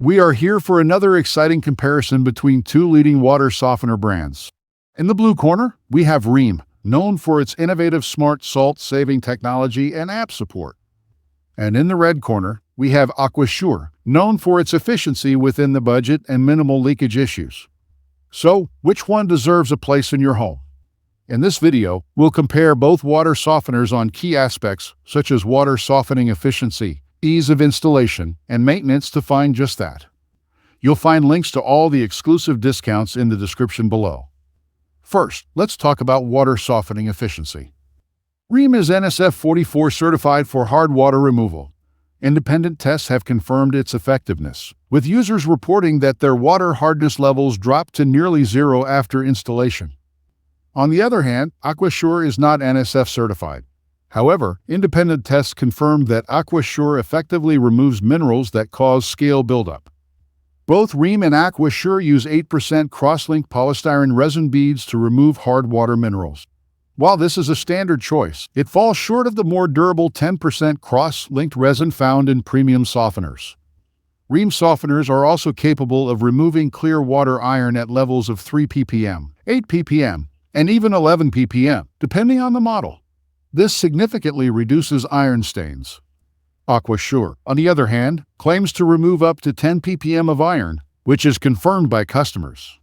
We are here for another exciting comparison between two leading water softener brands. In the blue corner, we have Rheem, known for its innovative smart salt-saving technology and app support. And in the red corner, we have Aquasure, known for its efficiency within the budget and minimal leakage issues. So, which one deserves a place in your home? In this video, we'll compare both water softeners on key aspects such as water softening efficiency, ease of installation, and maintenance to find just that. You'll find links to all the exclusive discounts in the description below. First, let's talk about water softening efficiency. Rheem is NSF 44 certified for hard water removal. Independent tests have confirmed its effectiveness, with users reporting that their water hardness levels dropped to nearly zero after installation. On the other hand, Aquasure is not NSF certified. However, independent tests confirmed that Aquasure effectively removes minerals that cause scale buildup. Both Rheem and Aquasure use 8% cross-linked polystyrene resin beads to remove hard water minerals. While this is a standard choice, it falls short of the more durable 10% cross-linked resin found in premium softeners. Rheem softeners are also capable of removing clear water iron at levels of 3 ppm, 8 ppm, and even 11 ppm, depending on the model. This significantly reduces iron stains. Aquasure, on the other hand, claims to remove up to 10 ppm of iron, which is confirmed by customers.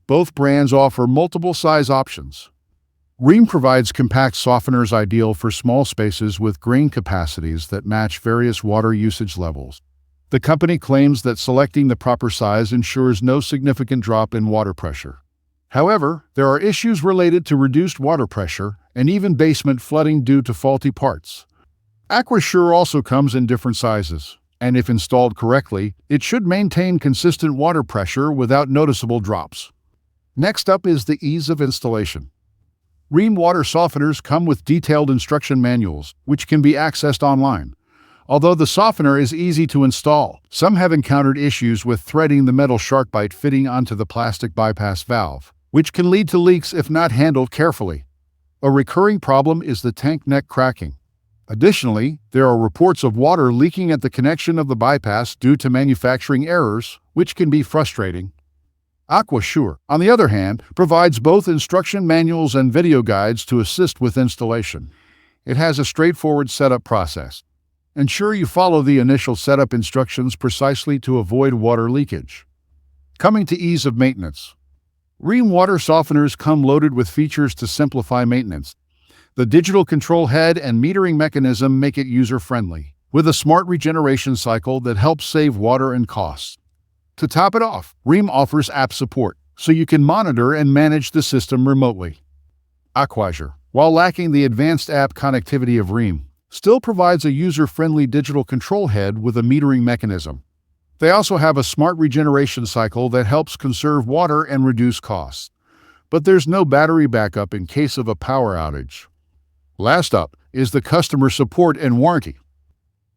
Both brands offer multiple size options. Rheem provides compact softeners ideal for small spaces with grain capacities that match various water usage levels. The company claims that selecting the proper size ensures no significant drop in water pressure. However, there are issues related to reduced water pressure and even basement flooding due to faulty parts. Aquasure also comes in different sizes, and if installed correctly, it should maintain consistent water pressure without noticeable drops. Next up is the ease of installation. Rheem water softeners come with detailed instruction manuals, which can be accessed online. Although the softener is easy to install, some have encountered issues with threading the metal shark bite fitting onto the plastic bypass valve, which can lead to leaks if not handled carefully. A recurring problem is the tank neck cracking. Additionally, there are reports of water leaking at the connection of the bypass due to manufacturing errors, which can be frustrating. Aquasure, on the other hand, provides both instruction manuals and video guides to assist with installation. It has a straightforward setup process. Ensure you follow the initial setup instructions precisely to avoid water leakage. Coming to ease of maintenance. Rheem water softeners come loaded with features to simplify maintenance. The digital control head and metering mechanism make it user-friendly, with a smart regeneration cycle that helps save water and costs. To top it off, Rheem offers app support, so you can monitor and manage the system remotely. Aquasure, while lacking the advanced app connectivity of Rheem, still provides a user-friendly digital control head with a metering mechanism. They also have a smart regeneration cycle that helps conserve water and reduce costs. But there's no battery backup in case of a power outage. Last up is the customer support and warranty.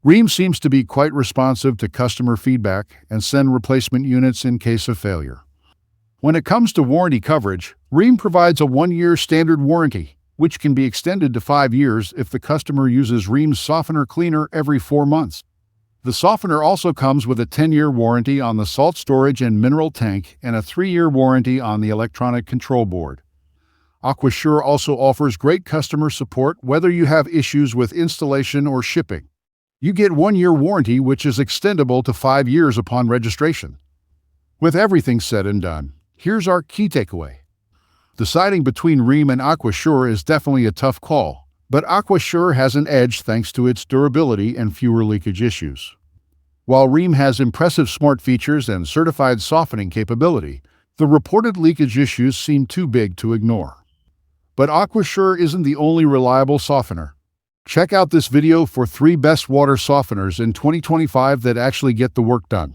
Rheem seems to be quite responsive to customer feedback and send replacement units in case of failure. When it comes to warranty coverage, Rheem provides a 1-year standard warranty, which can be extended to 5 years if the customer uses Rheem's softener cleaner every 4 months. The softener also comes with a 10-year warranty on the salt storage and mineral tank and a 3-year warranty on the electronic control board. Aquasure also offers great customer support whether you have issues with installation or shipping. You get 1-year warranty which is extendable to 5 years upon registration. With everything said and done, here's our key takeaway. Deciding between Rheem and Aquasure is definitely a tough call, but Aquasure has an edge thanks to its durability and fewer leakage issues. While Rheem has impressive smart features and certified softening capability, the reported leakage issues seem too big to ignore. But Aquasure isn't the only reliable softener. Check out this video for 3 best water softeners in 2025 that actually get the work done.